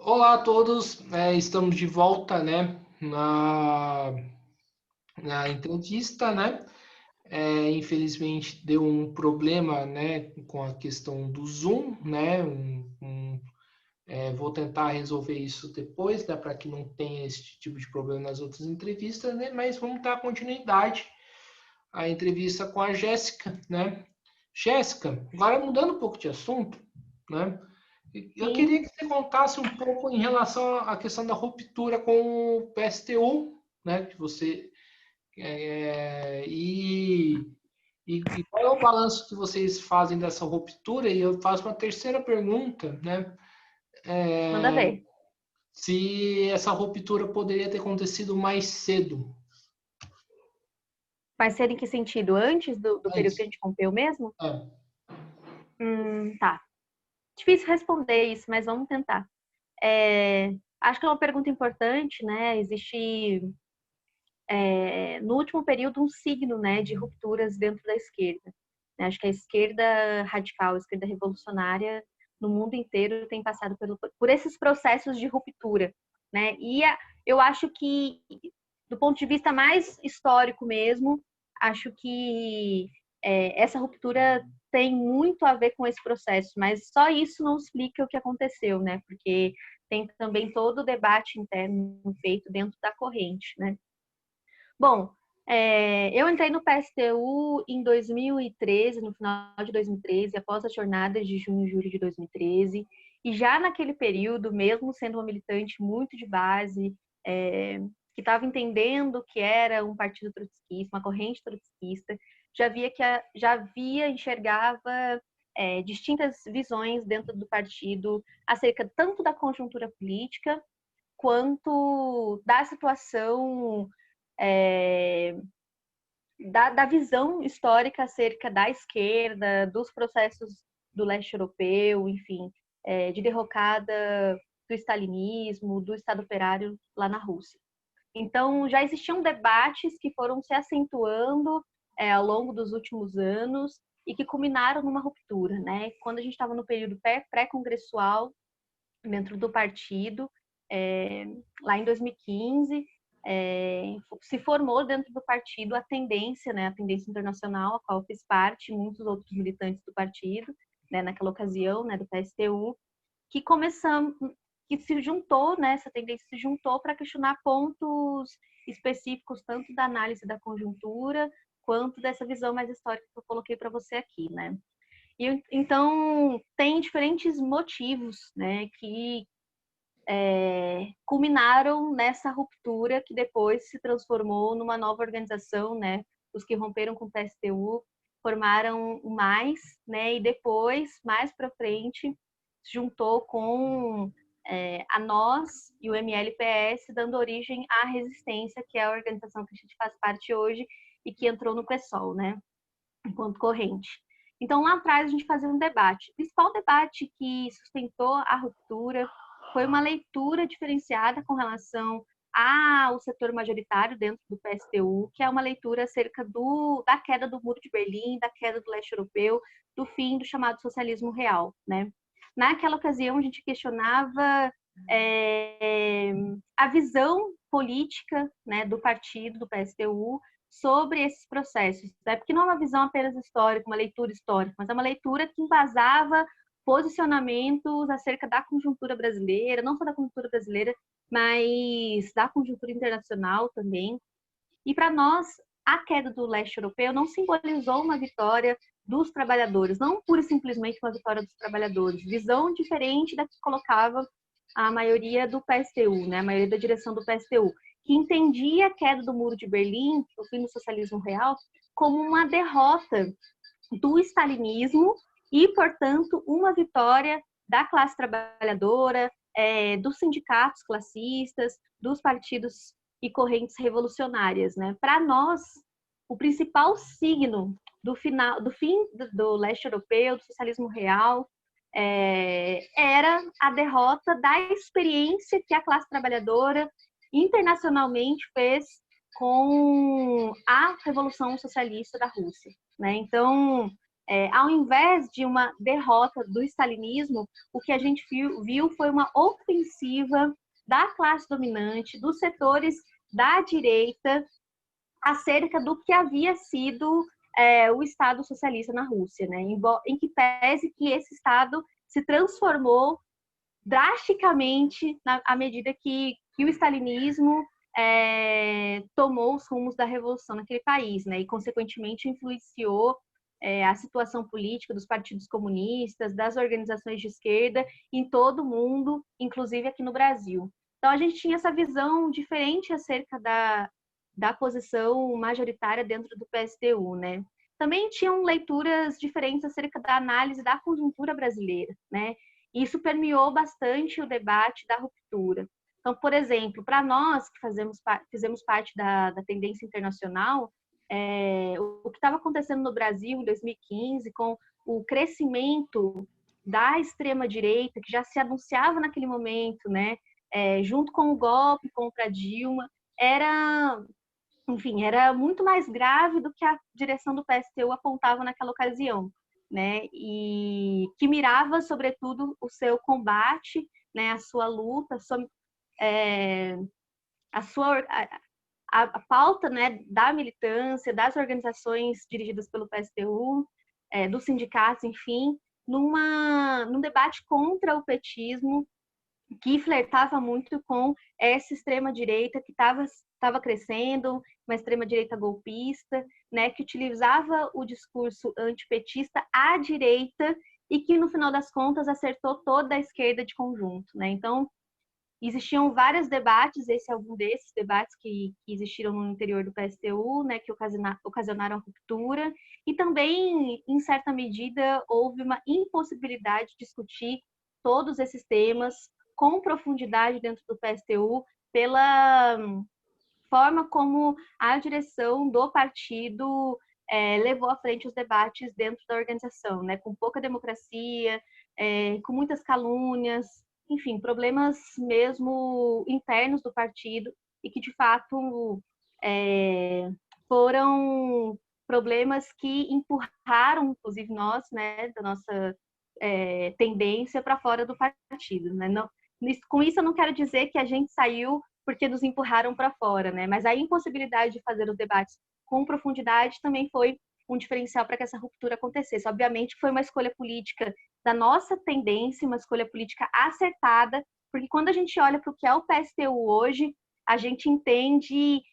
Olá a todos, estamos de volta, né, na entrevista, né? Infelizmente deu um problema, né, com a questão do Zoom, né? Vou tentar resolver isso depois, né, para que não tenha esse tipo de problema nas outras entrevistas, né? Mas vamos dar continuidade à entrevista com a Jéssica, né? Jéssica, agora mudando um pouco de assunto, né? Eu queria Sim, que você contasse um pouco em relação à questão da ruptura com o PSTU, né? Que você e qual é o balanço que vocês fazem dessa ruptura? E eu faço uma terceira pergunta, né? manda ver. Se essa ruptura poderia ter acontecido mais cedo. Vai ser em que sentido? Antes do É período que a isso. gente rompeu mesmo? É. Tá. Difícil responder isso, mas vamos tentar. É, acho que é uma pergunta importante, né? Existe, no último período, um signo, né, de rupturas dentro da esquerda. Acho que a esquerda radical, a esquerda revolucionária, no mundo inteiro tem passado por esses processos de ruptura, né? Eu acho que, do ponto de vista mais histórico mesmo, acho que essa ruptura tem muito a ver com esse processo, mas só isso não explica o que aconteceu, né? Porque tem também todo o debate interno feito dentro da corrente, né? Bom, eu entrei no PSTU em 2013, no final de 2013, após as jornadas de junho e julho de 2013, e já naquele período, mesmo sendo uma militante muito de base, que estava entendendo que era um partido trotskista, uma corrente trotskista, enxergava distintas visões dentro do partido acerca tanto da conjuntura política quanto da situação é, da visão histórica acerca da esquerda, dos processos do leste europeu, enfim, de derrocada do stalinismo, do Estado operário lá na Rússia. Então, já existiam debates que foram se acentuando ao longo dos últimos anos e que culminaram numa ruptura, né? Quando a gente estava no período pré-congressual dentro do partido, lá em 2015, se formou dentro do partido a tendência, né, a tendência internacional, a qual eu fiz parte, muitos outros militantes do partido, né, naquela ocasião, né, do PSTU, que começamos, que se juntou, né, essa tendência se juntou para questionar pontos específicos, tanto da análise da conjuntura, quanto dessa visão mais histórica que eu coloquei para você aqui, né. Então, tem diferentes motivos, né, que culminaram nessa ruptura que depois se transformou numa nova organização, né? Os que romperam com o PSTU formaram o Mais, né? E depois, mais para frente, se juntou com a Nós e o MLPS, dando origem à Resistência, que é a organização que a gente faz parte hoje e que entrou no PSOL, né? Enquanto corrente. Então, lá atrás, a gente fazia um debate. O principal debate que sustentou a ruptura foi uma leitura diferenciada com relação ao setor majoritário dentro do PSTU, que é uma leitura acerca da queda do Muro de Berlim, da queda do leste europeu, do fim do chamado socialismo real, né? Naquela ocasião, a gente questionava a visão política, né, do partido, do PSTU, sobre esses processos, né? Porque não é uma visão apenas histórica, uma leitura histórica, mas é uma leitura que embasava posicionamentos acerca da conjuntura brasileira, não só da conjuntura brasileira, mas da conjuntura internacional também. E para nós, a queda do leste europeu não simbolizou uma vitória dos trabalhadores, não pura e simplesmente uma vitória dos trabalhadores, visão diferente da que colocava a maioria do PSTU, né? A maioria da direção do PSTU, que entendia a queda do Muro de Berlim, o fim do socialismo real, como uma derrota do stalinismo e, portanto, uma vitória da classe trabalhadora, dos sindicatos classistas, dos partidos e correntes revolucionárias, né? Para nós, o principal signo do fim do leste europeu, do socialismo real, era a derrota da experiência que a classe trabalhadora internacionalmente fez com a Revolução Socialista da Rússia, né? Então, Ao invés de uma derrota do stalinismo, o que a gente viu foi uma ofensiva da classe dominante, dos setores da direita, acerca do que havia sido o Estado socialista na Rússia, né? Em que pese que esse Estado se transformou drasticamente à medida que o stalinismo tomou os rumos da revolução naquele país, né? E, consequentemente, influenciou a situação política dos partidos comunistas, das organizações de esquerda em todo o mundo, inclusive aqui no Brasil. Então, a gente tinha essa visão diferente acerca da posição majoritária dentro do PSTU, né? Também tinham leituras diferentes acerca da análise da conjuntura brasileira, né? E isso permeou bastante o debate da ruptura. Então, por exemplo, para nós que fizemos parte da tendência internacional, o que estava acontecendo no Brasil em 2015, com o crescimento da extrema-direita, que já se anunciava naquele momento, né? Junto com o golpe contra Dilma, era muito mais grave do que a direção do PSTU apontava naquela ocasião, né? E que mirava, sobretudo, o seu combate, né? A sua luta, a pauta, né? Da militância, das organizações dirigidas pelo PSTU, dos sindicatos, enfim, num debate contra o petismo, que flertava muito com essa extrema-direita que estava crescendo, uma extrema-direita golpista, né, que utilizava o discurso antipetista à direita e que, no final das contas, acertou toda a esquerda de conjunto, né? Então, existiam vários debates, esse é algum desses debates que existiram no interior do PSTU, né, que ocasionaram a ruptura, e também, em certa medida, houve uma impossibilidade de discutir todos esses temas com profundidade dentro do PSTU pela forma como a direção do partido levou à frente os debates dentro da organização, né, com pouca democracia, com muitas calúnias, enfim, problemas mesmo internos do partido e que, de fato, foram problemas que empurraram, inclusive nós, né, da nossa tendência para fora do partido, né? Não, com isso eu não quero dizer que a gente saiu porque nos empurraram para fora, né? Mas a impossibilidade de fazer os debates com profundidade também foi um diferencial para que essa ruptura acontecesse. Obviamente foi uma escolha política da nossa tendência, uma escolha política acertada, porque quando a gente olha para o que é o PSTU hoje, a gente entende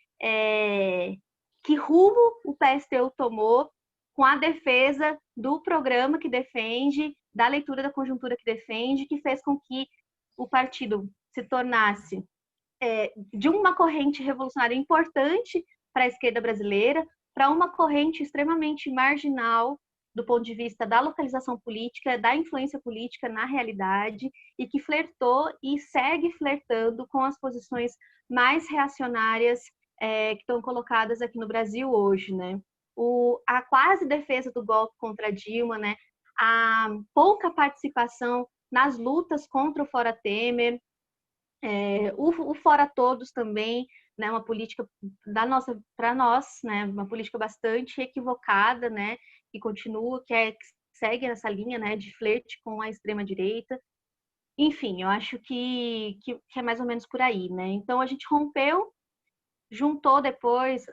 que rumo o PSTU tomou com a defesa do programa que defende, da leitura da conjuntura que defende, que fez com que o partido se tornasse de uma corrente revolucionária importante para a esquerda brasileira, para uma corrente extremamente marginal do ponto de vista da localização política, da influência política na realidade, e que flertou e segue flertando com as posições mais reacionárias que estão colocadas aqui no Brasil hoje, né? A quase defesa do golpe contra Dilma, né? A pouca participação nas lutas contra o Fora Temer, o Fora Todos também, né? Uma política para nós, né? Uma política bastante equivocada, né? Que continua, que segue nessa linha, né? De flerte com a extrema direita. Enfim, eu acho que é mais ou menos por aí, né? Então a gente rompeu, juntou depois,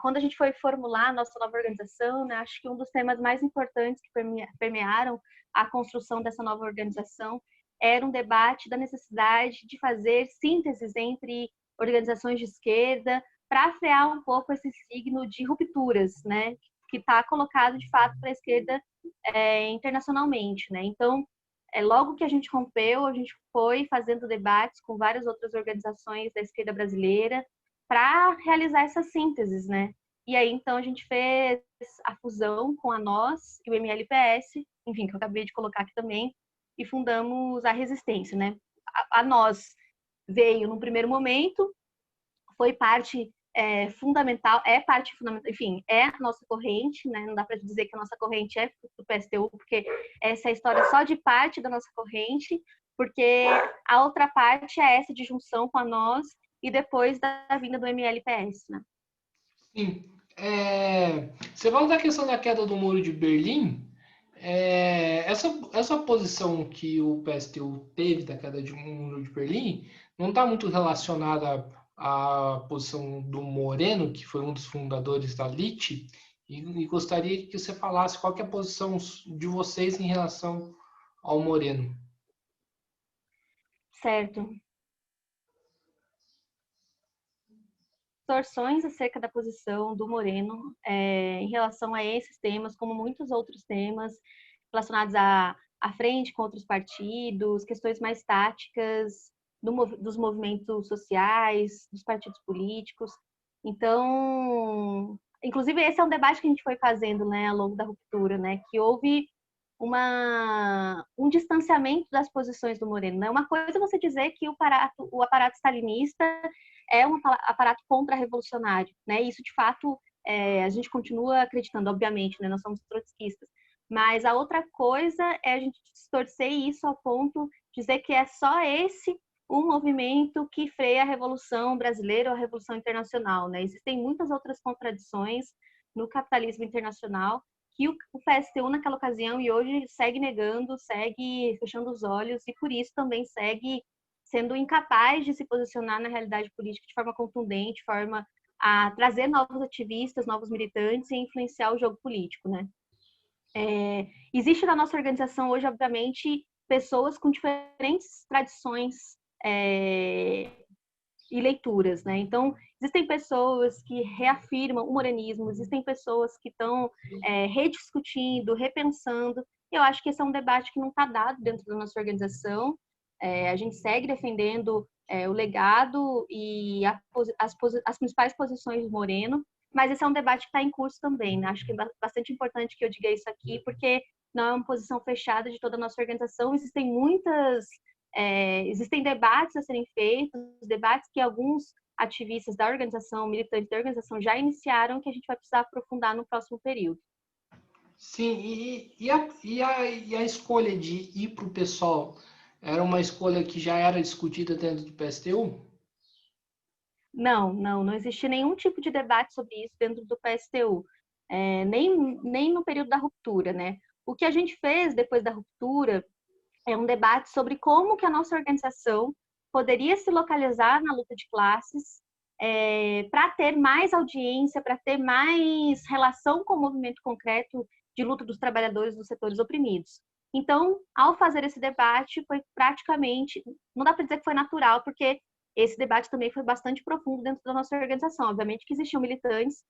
quando a gente foi formular a nossa nova organização, né, acho que um dos temas mais importantes que permearam a construção dessa nova organização era um debate da necessidade de fazer sínteses entre organizações de esquerda para frear um pouco esse signo de rupturas, né, que está colocado de fato para a esquerda internacionalmente, né? Então, logo que a gente rompeu, a gente foi fazendo debates com várias outras organizações da esquerda brasileira para realizar essas sínteses, né? E aí, então, a gente fez a fusão com a NOS e o MLPS, enfim, que eu acabei de colocar aqui também, e fundamos a Resistência, né? A NOS veio no primeiro momento, foi parte fundamental, enfim, é a nossa corrente, né? Não dá para dizer que a nossa corrente é do PSTU, porque essa é a história só de parte da nossa corrente, porque a outra parte é essa de junção com a NOS e depois da vinda do MLPS, né? Sim. Você falou da questão da queda do Muro de Berlim. essa posição que o PSTU teve da queda de Muro de Berlim não está muito relacionada à posição do Moreno, que foi um dos fundadores da LIT, e gostaria que você falasse qual que é a posição de vocês em relação ao Moreno. Certo. Distorções acerca da posição do Moreno em relação a esses temas, como muitos outros temas relacionados à frente com outros partidos, questões mais táticas dos movimentos sociais, dos partidos políticos. Então, inclusive esse é um debate que a gente foi fazendo, né, ao longo da ruptura, né, que houve um distanciamento das posições do Moreno. Né? Uma coisa é você dizer que o aparato stalinista é um aparato contra-revolucionário. Né? Isso, de fato, a gente continua acreditando, obviamente, né? Nós somos trotskistas. Mas a outra coisa é a gente distorcer isso ao ponto de dizer que é só esse um movimento que freia a Revolução Brasileira ou a Revolução Internacional. Né? Existem muitas outras contradições no capitalismo internacional que o PSTU naquela ocasião e hoje segue negando, segue fechando os olhos e por isso também segue sendo incapaz de se posicionar na realidade política de forma contundente, de forma a trazer novos ativistas, novos militantes e influenciar o jogo político, né? Existe na nossa organização hoje, obviamente, pessoas com diferentes tradições e leituras, né? Então, existem pessoas que reafirmam o morenismo, existem pessoas que estão rediscutindo, repensando. Eu acho que esse é um debate que não está dado dentro da nossa organização. A gente segue defendendo o legado e as principais posições do Moreno, mas esse é um debate que está em curso também, né? Acho que é bastante importante que eu diga isso aqui, porque não é uma posição fechada de toda a nossa organização. Existem debates a serem feitos, debates que alguns ativistas da organização, militantes da organização já iniciaram, que a gente vai precisar aprofundar no próximo período. Sim, e a escolha de ir para o PSOL era uma escolha que já era discutida dentro do PSTU? Não existia nenhum tipo de debate sobre isso dentro do PSTU, nem no período da ruptura, né? O que a gente fez depois da ruptura é um debate sobre como que a nossa organização poderia se localizar na luta de classes para ter mais audiência, para ter mais relação com o movimento concreto de luta dos trabalhadores dos setores oprimidos. Então, ao fazer esse debate, foi praticamente, não dá para dizer que foi natural, porque esse debate também foi bastante profundo dentro da nossa organização. Obviamente que existiam militantes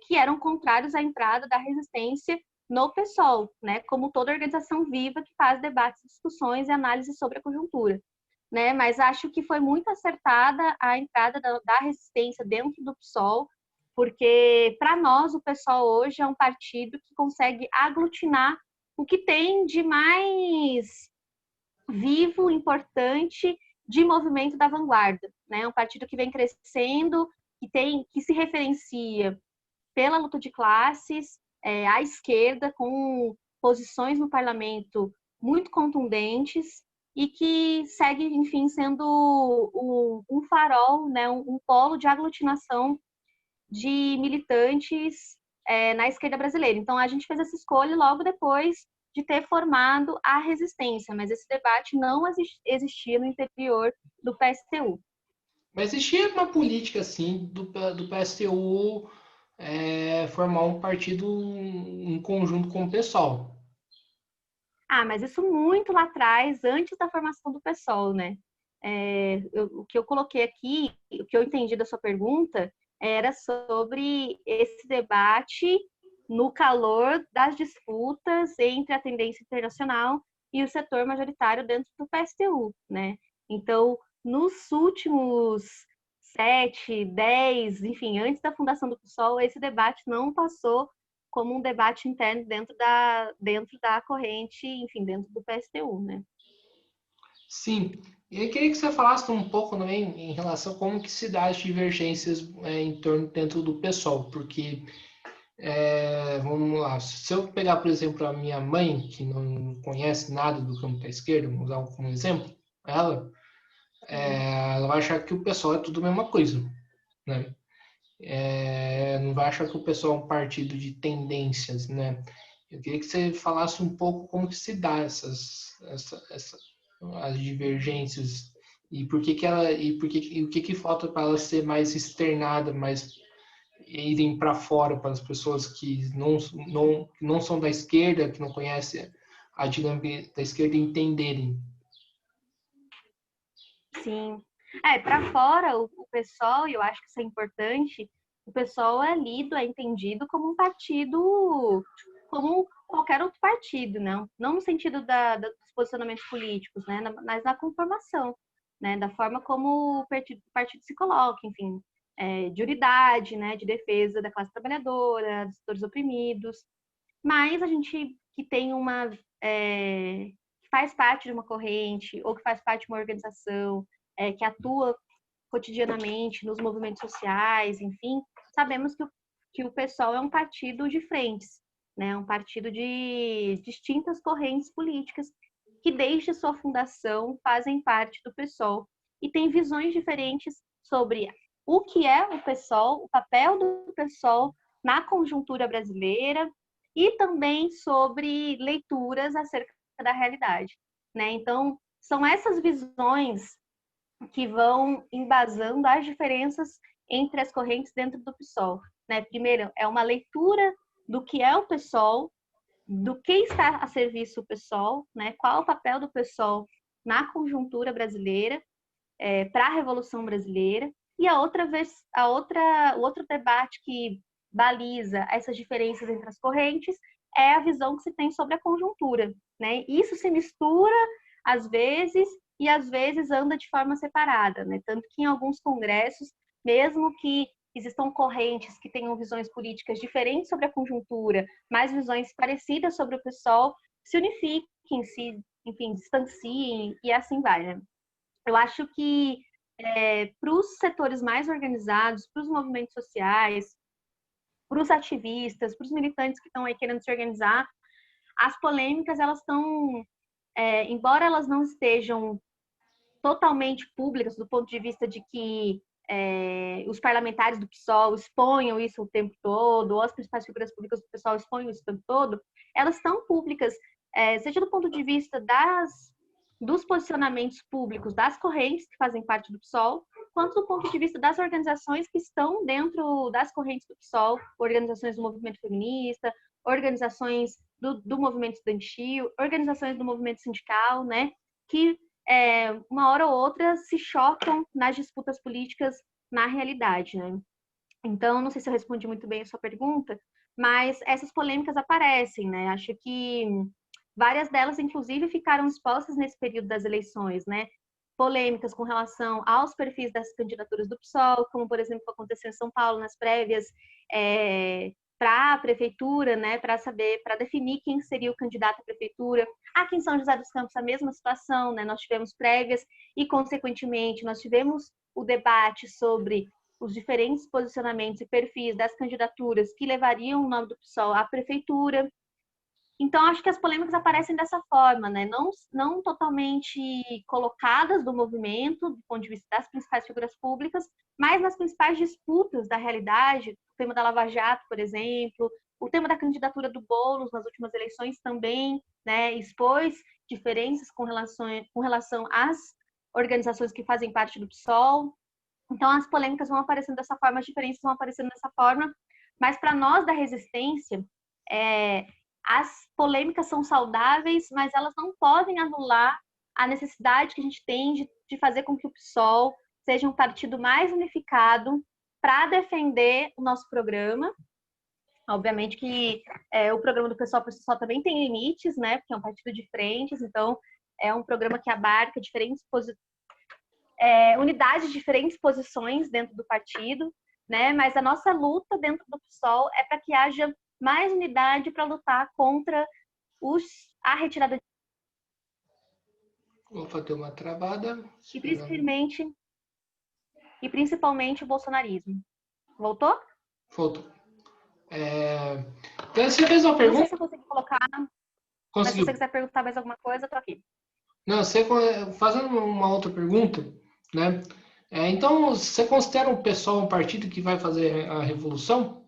que eram contrários à entrada da resistência no PSOL, né, como toda organização viva que faz debates, discussões e análises sobre a conjuntura. Né? Mas acho que foi muito acertada a entrada da resistência dentro do PSOL, porque para nós o PSOL hoje é um partido que consegue aglutinar o que tem de mais vivo, importante de movimento da vanguarda, né? Um partido que vem crescendo, que se referencia pela luta de classes, à esquerda, com posições no parlamento muito contundentes e que segue, enfim, sendo um farol, né, um polo de aglutinação de militantes na esquerda brasileira. Então, a gente fez essa escolha logo depois de ter formado a resistência, mas esse debate não existia no interior do PSTU. Mas existia uma política, assim, do PSTU formar um partido em conjunto com o PSOL. Mas isso muito lá atrás, antes da formação do PSOL, né? O que eu coloquei aqui, o que eu entendi da sua pergunta, era sobre esse debate no calor das disputas entre a tendência internacional e o setor majoritário dentro do PSTU, né? Então, nos últimos 7, 10, enfim, antes da fundação do PSOL, esse debate não passou como um debate interno dentro da corrente, enfim, dentro do PSTU, né? Sim. E eu queria que você falasse um pouco também em relação a como que se dá as divergências em torno dentro do PSOL, porque vamos lá, se eu pegar, por exemplo, a minha mãe, que não conhece nada do campo da esquerda, vamos usar como exemplo, ela vai achar que o PSOL é tudo a mesma coisa, né? Não vai achar que o PSOL é um partido de tendências, né? Eu queria que você falasse um pouco como que se dá as divergências e por que que ela e o que que falta para ela ser mais externada, mais irem para fora para as pessoas que não são da esquerda, que não conhecem a dinâmica da esquerda entenderem. Sim. Para fora, o PSOL, e eu acho que isso é importante, o PSOL é lido, é entendido como um partido, como qualquer outro partido, não no sentido dos posicionamentos políticos, né, mas na conformação, né, da forma como o partido se coloca, enfim, de unidade, né, de defesa da classe trabalhadora, dos setores oprimidos. Mas a gente que tem que faz parte de uma corrente ou que faz parte de uma organização que atua cotidianamente nos movimentos sociais, enfim, sabemos que o PSOL é um partido de frentes, né? Um partido de distintas correntes políticas que desde sua fundação fazem parte do PSOL e têm visões diferentes sobre o que é o PSOL, o papel do PSOL na conjuntura brasileira e também sobre leituras acerca da realidade, né? Então, são essas visões que vão embasando as diferenças entre as correntes dentro do PSOL, né? Primeiro, é uma leitura do que é o PSOL, do que está a serviço do PSOL, né? Qual é o papel do PSOL na conjuntura brasileira, para a Revolução Brasileira, e o outro debate que baliza essas diferenças entre as correntes é a visão que se tem sobre a conjuntura, né? Isso se mistura às vezes e às vezes anda de forma separada, né? Tanto que em alguns congressos, mesmo que existam correntes que tenham visões políticas diferentes sobre a conjuntura, mas visões parecidas sobre o PSOL, se unifiquem, enfim, distanciem e assim vai, né? Eu acho que para os setores mais organizados, para os movimentos sociais, para os ativistas, para os militantes que estão aí querendo se organizar, as polêmicas, elas estão, embora elas não estejam totalmente públicas do ponto de vista de que os parlamentares do PSOL exponham isso o tempo todo, ou as principais figuras públicas do PSOL exponham isso o tempo todo, elas estão públicas, seja do ponto de vista dos posicionamentos públicos das correntes que fazem parte do PSOL, quanto do ponto de vista das organizações que estão dentro das correntes do PSOL, organizações do movimento feminista, organizações do movimento estudantil, organizações do movimento sindical, né, que uma hora ou outra se chocam nas disputas políticas na realidade, né? Então, não sei se eu respondi muito bem a sua pergunta, mas essas polêmicas aparecem, né? Acho que várias delas, inclusive, ficaram expostas nesse período das eleições, né? Polêmicas com relação aos perfis das candidaturas do PSOL, como, por exemplo, aconteceu em São Paulo nas prévias para a prefeitura, né? Para definir quem seria o candidato à prefeitura. Aqui em São José dos Campos, a mesma situação, né? Nós tivemos prévias e, consequentemente, nós tivemos o debate sobre os diferentes posicionamentos e perfis das candidaturas que levariam o nome do PSOL à prefeitura. Então, acho que as polêmicas aparecem dessa forma, né? Não totalmente colocadas do movimento, do ponto de vista das principais figuras públicas, mas nas principais disputas da realidade, o tema da Lava Jato, por exemplo, o tema da candidatura do Boulos nas últimas eleições também, né, expôs diferenças com relação às organizações que fazem parte do PSOL. Então, as polêmicas vão aparecendo dessa forma, as diferenças vão aparecendo dessa forma, mas para nós da resistência, as polêmicas são saudáveis, mas elas não podem anular a necessidade que a gente tem de fazer com que o PSOL seja um partido mais unificado para defender o nosso programa. Obviamente que o programa do PSOL por si só também tem limites, né? Porque é um partido de frentes, então é um programa que abarca diferentes unidades, diferentes posições dentro do partido, né? Mas a nossa luta dentro do PSOL é para que haja mais unidade para lutar contra a retirada de... Opa, deu uma travada. E principalmente o bolsonarismo. Voltou? Voltou. Então, você fez uma pergunta? Não sei se eu consegui colocar, mas se você quiser perguntar mais alguma coisa, eu tô aqui. Não, fazendo uma outra pergunta, né? Então, você considera o PSOL um partido que vai fazer a revolução?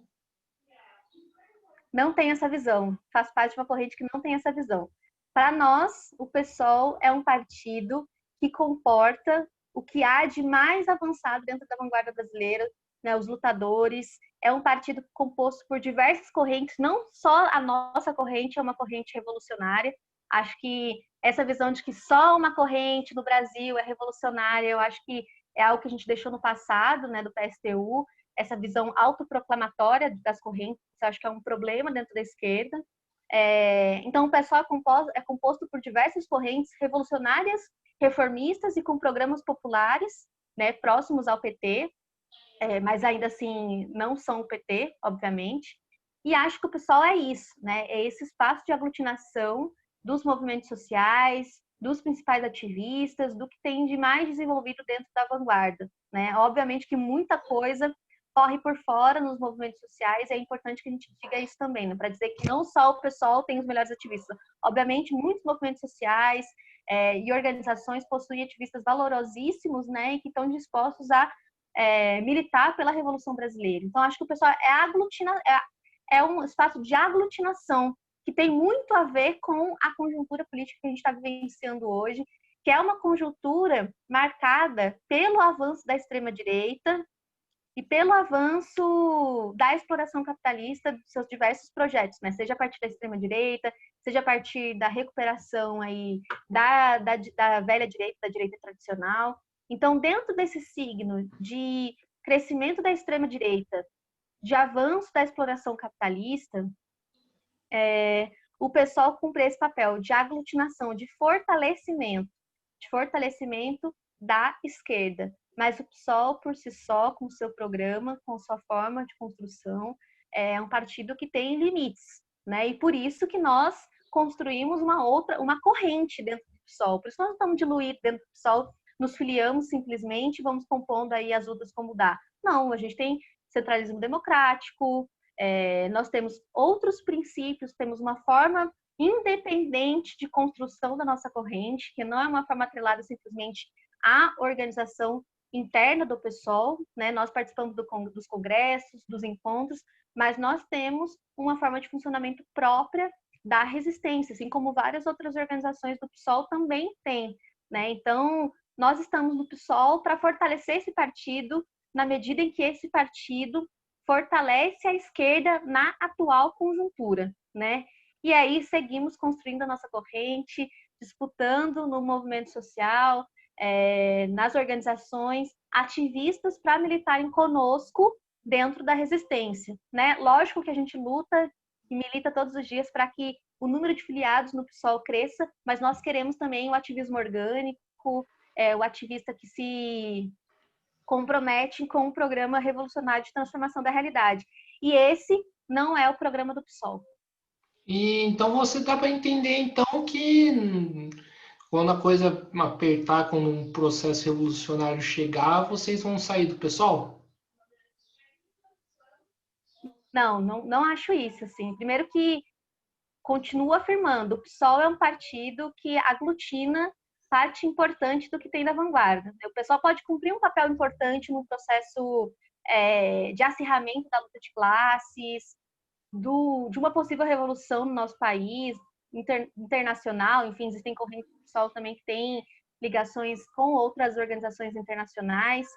não tem essa visão, faz parte de uma corrente que não tem essa visão. Para nós, o PSOL é um partido que comporta o que há de mais avançado dentro da vanguarda brasileira, né, os lutadores. É um partido composto por diversas correntes, não só a nossa corrente é uma corrente revolucionária. Acho que essa visão de que só uma corrente no Brasil é revolucionária, eu acho que é algo que a gente deixou no passado, né, do PSTU, essa visão autoproclamatória das correntes, eu acho que é um problema dentro da esquerda. Então, o PSOL é composto por diversas correntes revolucionárias, reformistas e com programas populares, né, próximos ao PT, mas ainda assim não são o PT, obviamente. E acho que o PSOL é isso, né, é esse espaço de aglutinação dos movimentos sociais, dos principais ativistas, do que tem de mais desenvolvido dentro da vanguarda, né? Obviamente que muita coisa corre por fora nos movimentos sociais, é importante que a gente diga isso também, né? Para dizer que não só o PSOL tem os melhores ativistas. Obviamente, muitos movimentos sociais e organizações possuem ativistas valorosíssimos, né? E que estão dispostos a militar pela Revolução Brasileira. Então, acho que o PSOL é um espaço de aglutinação que tem muito a ver com a conjuntura política que a gente está vivenciando hoje, que é uma conjuntura marcada pelo avanço da extrema-direita e pelo avanço da exploração capitalista dos seus diversos projetos, né? Seja a partir da extrema-direita, seja a partir da recuperação aí da velha direita, da direita tradicional. Então, dentro desse signo de crescimento da extrema-direita, de avanço da exploração capitalista, o PSOL cumpre esse papel de aglutinação, de fortalecimento da esquerda. Mas o PSOL, por si só, com o seu programa, com sua forma de construção, é um partido que tem limites, né? E por isso que nós construímos uma corrente dentro do PSOL. Por isso nós não estamos diluídos dentro do PSOL, nos filiamos simplesmente, vamos compondo aí as lutas como dá. Não, a gente tem centralismo democrático, nós temos outros princípios, temos uma forma independente de construção da nossa corrente, que não é uma forma atrelada simplesmente à organização interna do PSOL, né? Nós participamos dos congressos, dos encontros, mas nós temos uma forma de funcionamento própria da resistência, assim como várias outras organizações do PSOL também têm, né? Então, nós estamos no PSOL para fortalecer esse partido na medida em que esse partido fortalece a esquerda na atual conjuntura, né? E aí seguimos construindo a nossa corrente, disputando no movimento social, nas organizações, ativistas para militarem conosco dentro da resistência, né? Lógico que a gente luta e milita todos os dias para que o número de filiados no PSOL cresça, mas nós queremos também o ativismo orgânico, o ativista que se compromete com um programa revolucionário de transformação da realidade. E esse não é o programa do PSOL. E então você dá para entender então que quando a coisa apertar, quando um processo revolucionário chegar, vocês vão sair do PSOL? Não acho isso, assim. Primeiro que continuo afirmando, o PSOL é um partido que aglutina parte importante do que tem da vanguarda. O PSOL pode cumprir um papel importante no processo de acirramento da luta de classes, de uma possível revolução no nosso país, internacional, enfim, existem correntes do PSOL também que têm ligações com outras organizações internacionais,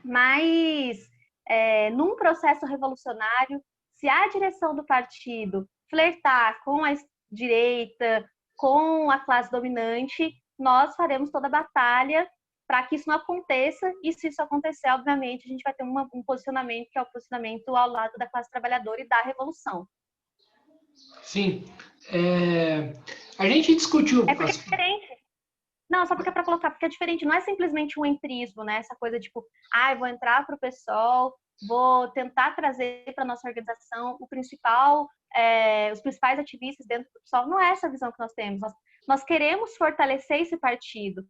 mas num processo revolucionário, se a direção do partido flertar com a direita, com a classe dominante, nós faremos toda a batalha para que isso não aconteça, e se isso acontecer, obviamente, a gente vai ter um posicionamento que é o posicionamento ao lado da classe trabalhadora e da revolução. Sim. A gente discutiu... É porque é diferente. Não, só porque é para colocar, porque é diferente, não é simplesmente um entrismo, né? Essa coisa tipo, vou entrar para o PSOL, vou tentar trazer para nossa organização os principais ativistas dentro do PSOL. Não é essa a visão que nós temos. Nós queremos fortalecer esse partido.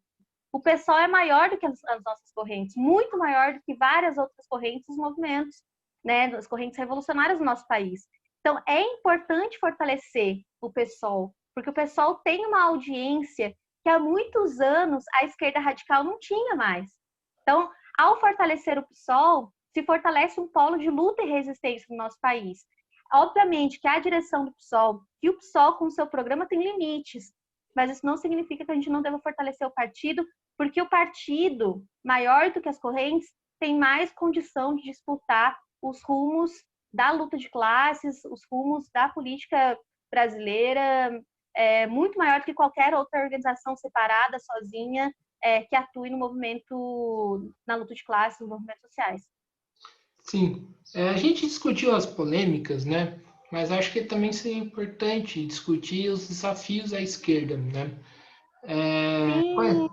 O PSOL é maior do que as nossas correntes, muito maior do que várias outras correntes e movimentos, né? As correntes revolucionárias do nosso país. Então, é importante fortalecer o PSOL, porque o PSOL tem uma audiência que há muitos anos a esquerda radical não tinha mais. Então, ao fortalecer o PSOL, se fortalece um polo de luta e resistência no nosso país. Obviamente que a direção do PSOL, que o PSOL com o seu programa tem limites, mas isso não significa que a gente não deva fortalecer o partido, porque o partido, maior do que as correntes, tem mais condição de disputar os rumos da luta de classes, os rumos da política brasileira, muito maior do que qualquer outra organização separada, sozinha, que atue no movimento, na luta de classes, nos movimentos sociais. Sim, a gente discutiu as polêmicas, né? Mas acho que também seria importante discutir os desafios à esquerda, né? Sim,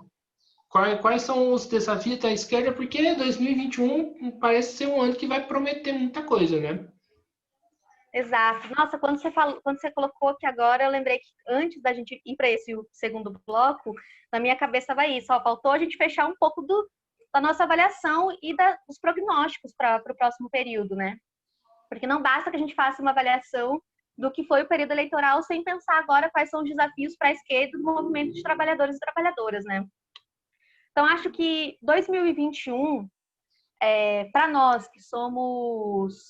Quais são os desafios da esquerda? Porque 2021 parece ser um ano que vai prometer muita coisa, né? exato. Nossa, quando você colocou aqui agora, eu lembrei que antes da gente ir para esse segundo bloco, na minha cabeça vai isso. Só faltou a gente fechar um pouco da nossa avaliação e dos prognósticos para o próximo período, né? Porque não basta que a gente faça uma avaliação do que foi o período eleitoral sem pensar agora quais são os desafios para a esquerda do movimento de trabalhadores e trabalhadoras, né? Então, acho que 2021, para nós que somos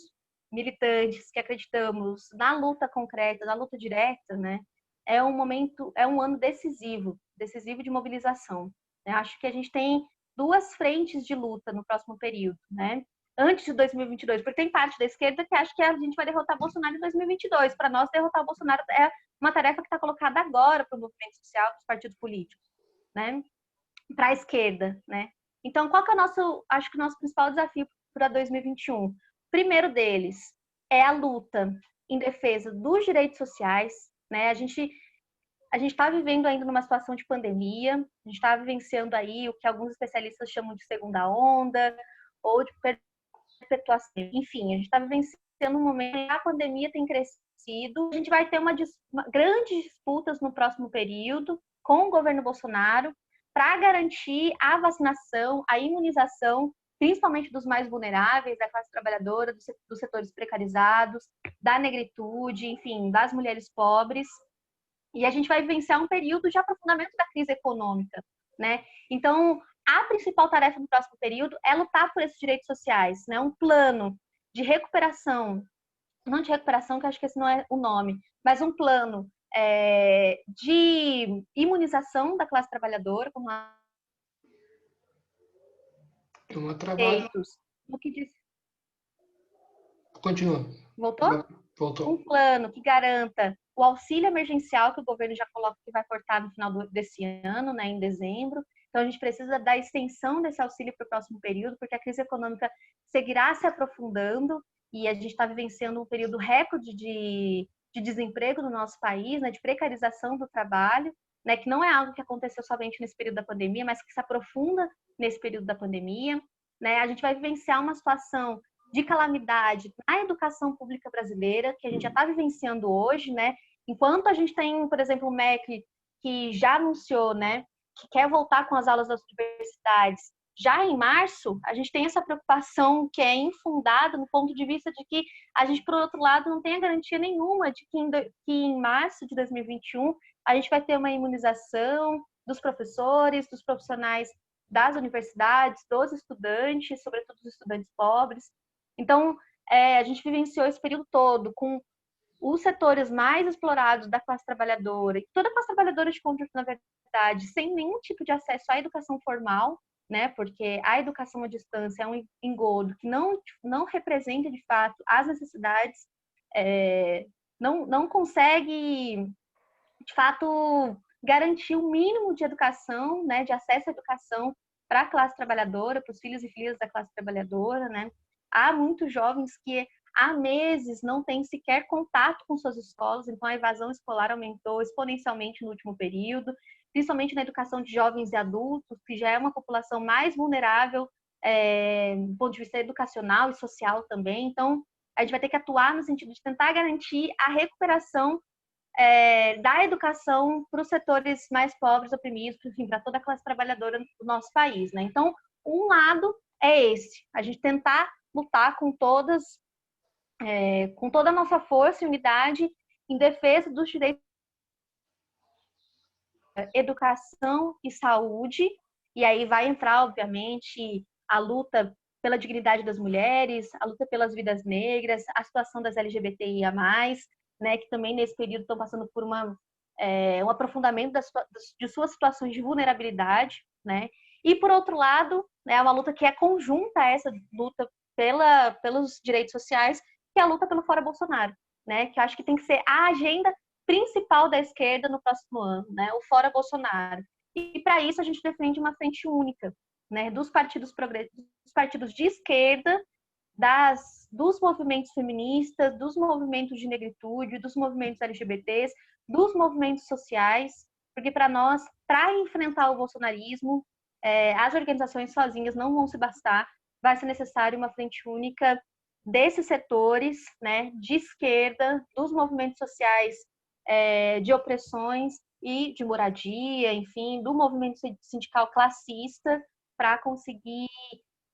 militantes, que acreditamos na luta concreta, na luta direta, né, é um ano decisivo, decisivo de mobilização. Né? Acho que a gente tem duas frentes de luta no próximo período, né? Antes de 2022, porque tem parte da esquerda que acha que a gente vai derrotar Bolsonaro em 2022. Para nós, derrotar o Bolsonaro é uma tarefa que está colocada agora para o movimento social, para os partidos políticos, né? Para a esquerda, né? Então, qual que é acho que o nosso principal desafio para 2021? Primeiro deles é a luta em defesa dos direitos sociais, né? A gente está vivendo ainda numa situação de pandemia, a gente está vivenciando aí o que alguns especialistas chamam de segunda onda ou de perpetuação. Enfim, a gente está vivenciando um momento em que a pandemia tem crescido. A gente vai ter grandes disputas no próximo período com o governo Bolsonaro para garantir a vacinação, a imunização, principalmente dos mais vulneráveis, da classe trabalhadora, dos setores precarizados, da negritude, enfim, das mulheres pobres. E a gente vai vivenciar um período de aprofundamento da crise econômica, né? Então, a principal tarefa do próximo período é lutar por esses direitos sociais, né? Um plano de recuperação, não de recuperação, que acho que esse não é o nome, mas um plano de imunização da classe trabalhadora, com Tem uma travada. direitos. O que diz? Continua. Voltou? Um Voltou. plano que garanta o auxílio emergencial que o governo já coloca que vai cortar no final desse ano, né, em dezembro. Então, a gente precisa da extensão desse auxílio para o próximo período, porque a crise econômica seguirá se aprofundando e a gente está vivenciando um período recorde de desemprego no nosso país, né, de precarização do trabalho, né, que não é algo que aconteceu somente nesse período da pandemia, mas que se aprofunda nesse período da pandemia. Né? A gente vai vivenciar uma situação de calamidade na educação pública brasileira, que a gente já está vivenciando hoje, né? Enquanto a gente tem, por exemplo, o MEC, que já anunciou, né, que quer voltar com as aulas das universidades, já em março, a gente tem essa preocupação que é infundada no ponto de vista de que a gente, por outro lado, não tem a garantia nenhuma de que em março de 2021 a gente vai ter uma imunização dos professores, dos profissionais das universidades, dos estudantes, sobretudo dos estudantes pobres. Então, a gente vivenciou esse período todo com os setores mais explorados da classe trabalhadora, e toda a classe trabalhadora de conjunto, na verdade, sem nenhum tipo de acesso à educação formal, né? Porque a educação à distância é um engodo que não representa, de fato, as necessidades, não consegue, de fato, garantir o mínimo de educação, né? De acesso à educação para a classe trabalhadora, para os filhos e filhas da classe trabalhadora, né? Há muitos jovens que há meses não têm sequer contato com suas escolas, então a evasão escolar aumentou exponencialmente no último período, principalmente na educação de jovens e adultos, que já é uma população mais vulnerável do ponto de vista educacional e social também. Então, a gente vai ter que atuar no sentido de tentar garantir a recuperação da educação para os setores mais pobres, oprimidos, enfim, para toda a classe trabalhadora do nosso país, né? Então, um lado é esse, a gente tentar lutar com toda a nossa força e unidade em defesa dos direitos de educação e saúde, e aí vai entrar, obviamente, a luta pela dignidade das mulheres, a luta pelas vidas negras, a situação das LGBTIA+, né, que também nesse período estão passando por um aprofundamento de suas situações de vulnerabilidade, né? E, por outro lado, é uma luta que é conjunta a essa luta pelos direitos sociais, que é a luta pelo Fora Bolsonaro, né? Que eu acho que tem que ser a agenda principal da esquerda no próximo ano, né? O Fora Bolsonaro. E, para isso, a gente defende uma frente única, né? Dos partidos de esquerda, dos movimentos feministas, dos movimentos de negritude, dos movimentos LGBTs, dos movimentos sociais, porque para nós, para enfrentar o bolsonarismo, as organizações sozinhas não vão se bastar, vai ser necessário uma frente única desses setores, né, de esquerda, dos movimentos sociais, de opressões e de moradia, enfim, do movimento sindical classista, para conseguir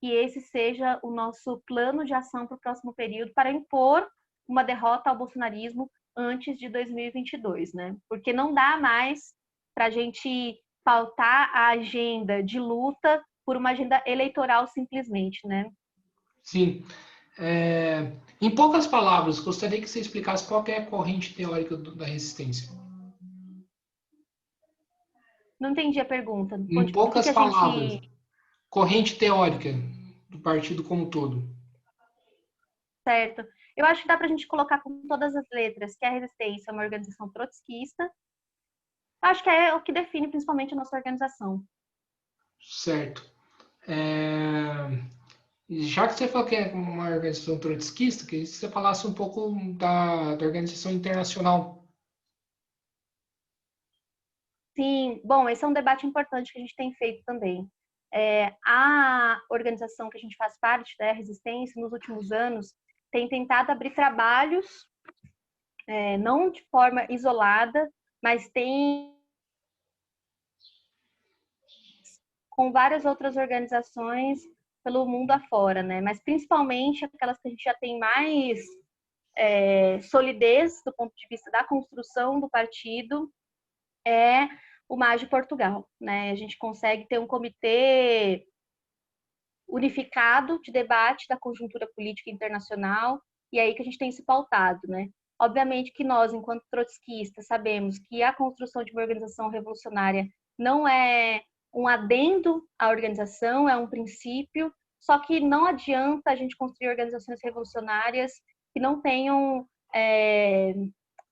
que esse seja o nosso plano de ação para o próximo período, para impor uma derrota ao bolsonarismo antes de 2022, né? Porque não dá mais para a gente pautar a agenda de luta por uma agenda eleitoral simplesmente, né? Sim. Em poucas palavras, gostaria que você explicasse qual é a corrente teórica da resistência. Não entendi a pergunta. Em O que poucas a palavras, gente... corrente teórica do partido como um todo. Certo. Eu acho que dá para a gente colocar com todas as letras que a resistência é uma organização trotskista. Acho que é o que define principalmente a nossa organização. Certo. Já que você falou que é uma organização trotskista, queria que você falasse um pouco da organização internacional. Sim, bom, esse é um debate importante que a gente tem feito também. A organização que a gente faz parte, da Resistência, nos últimos anos, tem tentado abrir trabalhos, não de forma isolada, mas tem com várias outras organizações pelo mundo afora, né? Mas principalmente aquelas que a gente já tem mais solidez do ponto de vista da construção do partido é o MAS de Portugal, né? A gente consegue ter um comitê unificado de debate da conjuntura política internacional e é aí que a gente tem se pautado, né? Obviamente que nós, enquanto trotskistas, sabemos que a construção de uma organização revolucionária não é um adendo à organização, é um princípio, só que não adianta a gente construir organizações revolucionárias que não tenham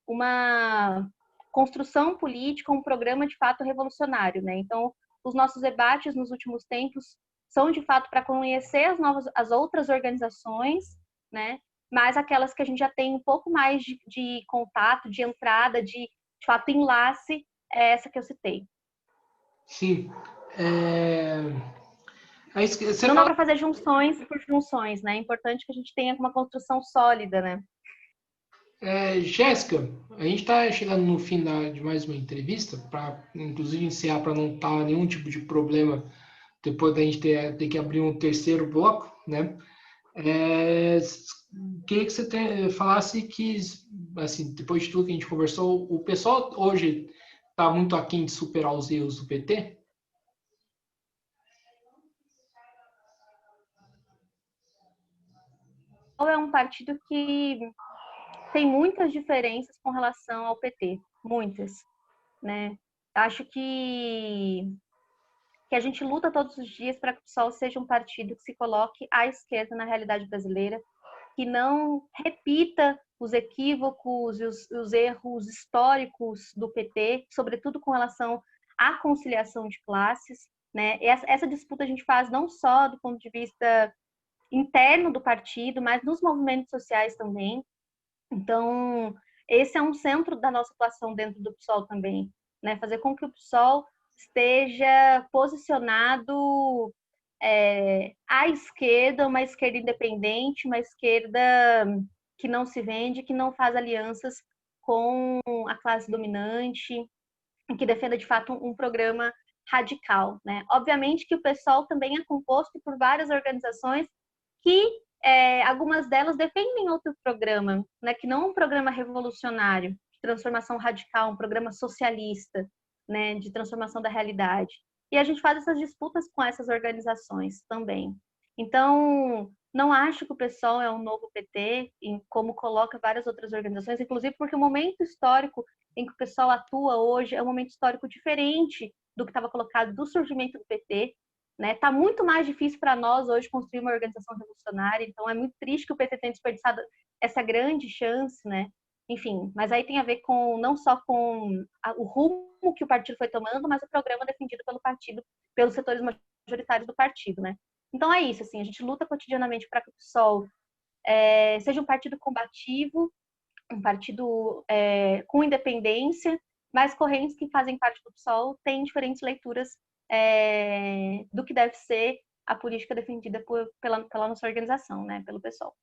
uma construção política, um programa de fato revolucionário, né? Então, os nossos debates nos últimos tempos são de fato para conhecer as outras organizações, né? Mas aquelas que a gente já tem um pouco mais de contato, de entrada, de fato enlace, é essa que eu citei. Sim. Você não fala... dá para fazer junções por junções, né? É importante que a gente tenha uma construção sólida, né? Jéssica, a gente está chegando no fim de mais uma entrevista, para inclusive encerrar, para não estar nenhum tipo de problema depois da gente ter que abrir um terceiro bloco, né? Queria que você falasse que, assim, depois de tudo que a gente conversou, o pessoal hoje está muito aquém de superar os erros do PT? É um partido que tem muitas diferenças com relação ao PT, muitas, né? Acho que a gente luta todos os dias para que o PSOL seja um partido que se coloque à esquerda na realidade brasileira, que não repita os equívocos e os erros históricos do PT, sobretudo com relação à conciliação de classes, né? Essa disputa a gente faz não só do ponto de vista interno do partido, mas nos movimentos sociais também. Então, esse é um centro da nossa atuação dentro do PSOL também, né? Fazer com que o PSOL esteja posicionado à esquerda, uma esquerda independente, uma esquerda que não se vende, que não faz alianças com a classe dominante, que defenda de fato um programa radical, né? Obviamente que o PSOL também é composto por várias organizações que algumas delas defendem outro programa, né, que não é um programa revolucionário, de transformação radical, um programa socialista, né, de transformação da realidade. E a gente faz essas disputas com essas organizações também. Então, não acho que o PSOL é um novo PT, como coloca várias outras organizações, inclusive porque o momento histórico em que o PSOL atua hoje é um momento histórico diferente do que estava colocado do surgimento do PT. Né? Tá muito mais difícil para nós hoje construir uma organização revolucionária, então é muito triste que o PT tenha desperdiçado essa grande chance, né? Enfim, mas aí tem a ver com não só com o rumo que o partido foi tomando, mas o programa defendido pelo partido, pelos setores majoritários do partido, né? Então é isso, assim, a gente luta cotidianamente para que o PSOL seja um partido combativo, um partido com independência, mas correntes que fazem parte do PSOL têm diferentes leituras do que deve ser a política defendida pela nossa organização, né, pelo PSOL.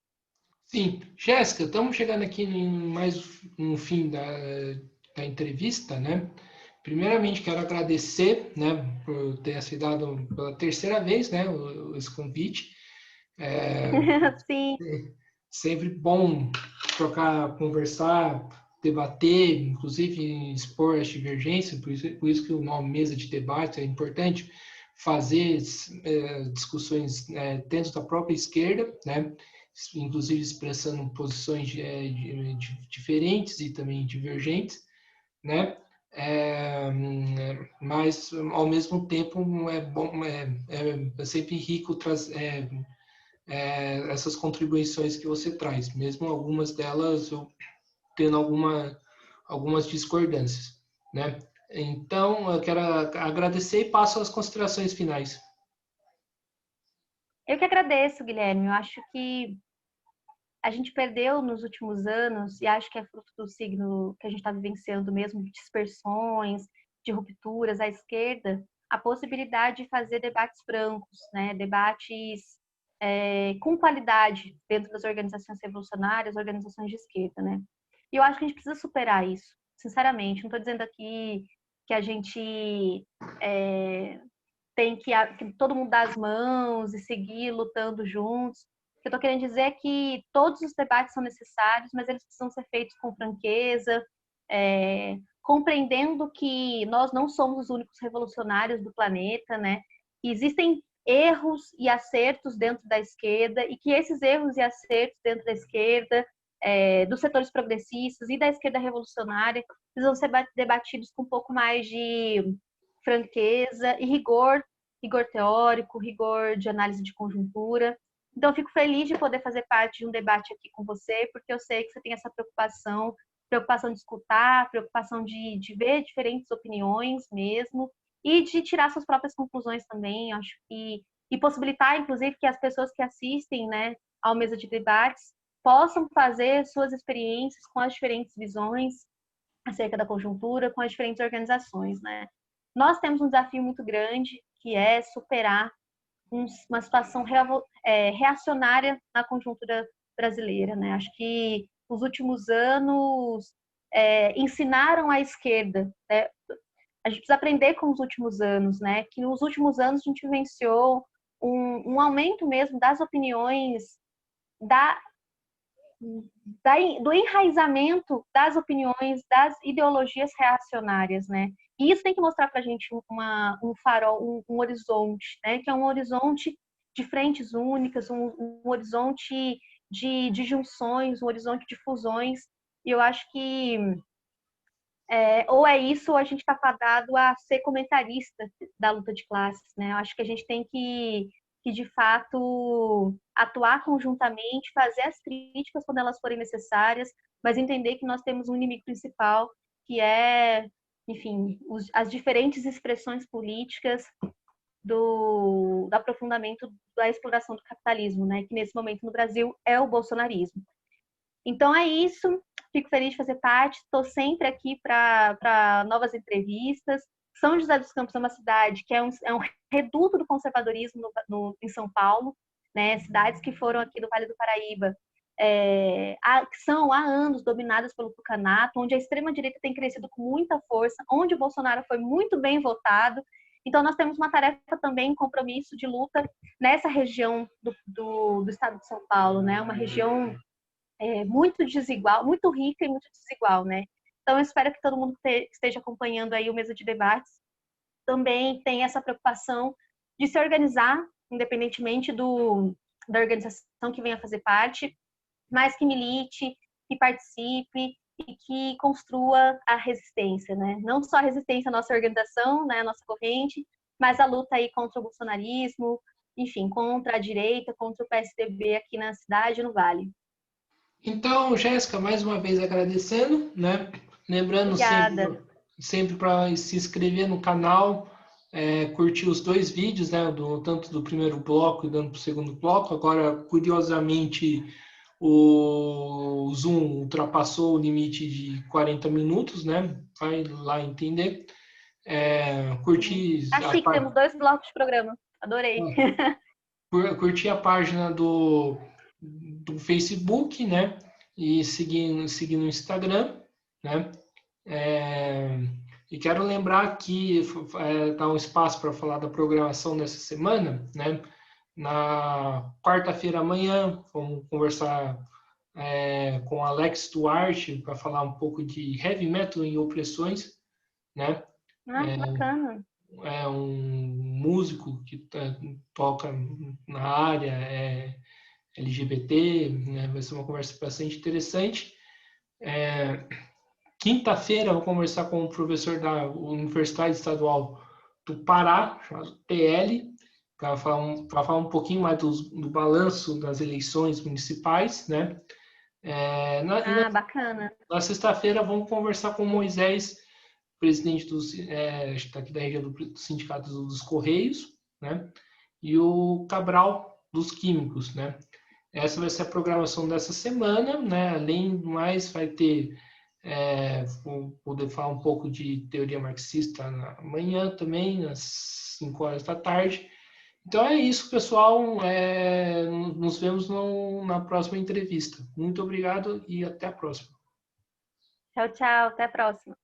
Sim. Jéssica, estamos chegando aqui em mais um fim da entrevista, né? Primeiramente, quero agradecer, né, por ter aceitado pela terceira vez, né, esse convite. Sim. Sempre bom trocar, conversar, debater, inclusive expor as divergências, por isso que o nome mesa de debate é importante fazer discussões dentro da própria esquerda, né? Inclusive expressando posições diferentes e também divergentes, né? Mas ao mesmo tempo é bom, é sempre rico trazer essas contribuições que você traz, mesmo algumas delas eu tendo algumas discordâncias, né? Então, eu quero agradecer e passo às considerações finais. Eu que agradeço, Guilherme. Eu acho que a gente perdeu nos últimos anos, e acho que é fruto do signo que a gente está vivenciando mesmo, de dispersões, de rupturas à esquerda, a possibilidade de fazer debates francos, né? Debates com qualidade dentro das organizações revolucionárias, organizações de esquerda, né? E eu acho que a gente precisa superar isso, sinceramente. Não estou dizendo aqui que a gente tem que todo mundo dar as mãos e seguir lutando juntos. O que eu estou querendo dizer é que todos os debates são necessários, mas eles precisam ser feitos com franqueza, compreendendo que nós não somos os únicos revolucionários do planeta, né? Que existem erros e acertos dentro da esquerda e que esses erros e acertos dentro da esquerda, dos setores progressistas e da esquerda revolucionária precisam ser debatidos com um pouco mais de franqueza e rigor teórico, rigor de análise de conjuntura. Então, eu fico feliz de poder fazer parte de um debate aqui com você, porque eu sei que você tem essa preocupação de escutar, preocupação de ver diferentes opiniões mesmo, e de tirar suas próprias conclusões também, acho que, e possibilitar, inclusive, que as pessoas que assistem, né, ao mesa de debates possam fazer suas experiências com as diferentes visões acerca da conjuntura, com as diferentes organizações, né. Nós temos um desafio muito grande, que é superar uma situação reacionária na conjuntura brasileira, né? Acho que os últimos anos ensinaram à esquerda, né? A gente precisa aprender com os últimos anos, né? Que nos últimos anos a gente vivenciou um aumento mesmo das opiniões, da, do enraizamento das opiniões, das ideologias reacionárias, né? E isso tem que mostrar para a gente um farol, um horizonte, né? Que é um horizonte de frentes únicas, um horizonte de junções, um horizonte de fusões. E eu acho que ou é isso ou a gente está fadado a ser comentarista da luta de classes, né? Eu acho que a gente tem que de fato atuar conjuntamente, fazer as críticas quando elas forem necessárias, mas entender que nós temos um inimigo principal, que é, enfim, as diferentes expressões políticas do aprofundamento da exploração do capitalismo, né? Que nesse momento no Brasil é o bolsonarismo. Então é isso. Fico feliz de fazer parte. Estou sempre aqui para novas entrevistas. São José dos Campos é uma cidade que é um reduto do conservadorismo em São Paulo, né? Cidades que foram aqui do Vale do Paraíba, que são há anos dominadas pelo tucanato, onde a extrema-direita tem crescido com muita força, onde o Bolsonaro foi muito bem votado. Então, nós temos uma tarefa também, um compromisso de luta nessa região do estado de São Paulo, né? Uma região muito desigual, muito rica e muito desigual, né? Então, eu espero que todo mundo que esteja acompanhando aí o Mesa de Debates também tenha essa preocupação de se organizar independentemente da organização que venha fazer parte, mas que milite, que participe e que construa a resistência, né? Não só a resistência à nossa organização, né, a nossa corrente, mas a luta aí contra o bolsonarismo, enfim, contra a direita, contra o PSDB aqui na cidade e no Vale. Então, Jéssica, mais uma vez agradecendo, né? Lembrando Obrigada. sempre para se inscrever no canal, curtir os 2 vídeos, né? Tanto do primeiro bloco e dando para o segundo bloco. Agora, curiosamente, o Zoom ultrapassou o limite de 40 minutos, né? Vai lá entender. Curtir Achei que temos 2 blocos de programa. Adorei. curtir a página do Facebook, né? E seguir no Instagram, né? E quero lembrar que dá um espaço para falar da programação dessa semana, né? Na quarta-feira amanhã, vamos conversar com Alex Duarte para falar um pouco de heavy metal e opressões, né? Que bacana. É um músico que toca na área LGBT, né? Vai ser uma conversa bastante interessante. Quinta-feira eu vou conversar com o professor da Universidade Estadual do Pará, chamado PL, para falar um pouquinho mais do balanço das eleições municipais, né? Bacana. Na sexta-feira vamos conversar com o Moisés, presidente aqui da região do Sindicato dos Correios, né? E o Cabral dos Químicos, né? Essa vai ser a programação dessa semana, né? Além do mais, vai ter vou poder falar um pouco de teoria marxista amanhã também, às 5 horas da tarde. Então é isso, pessoal. Nos vemos na próxima entrevista. Muito obrigado e até a próxima. Tchau, tchau. Até a próxima.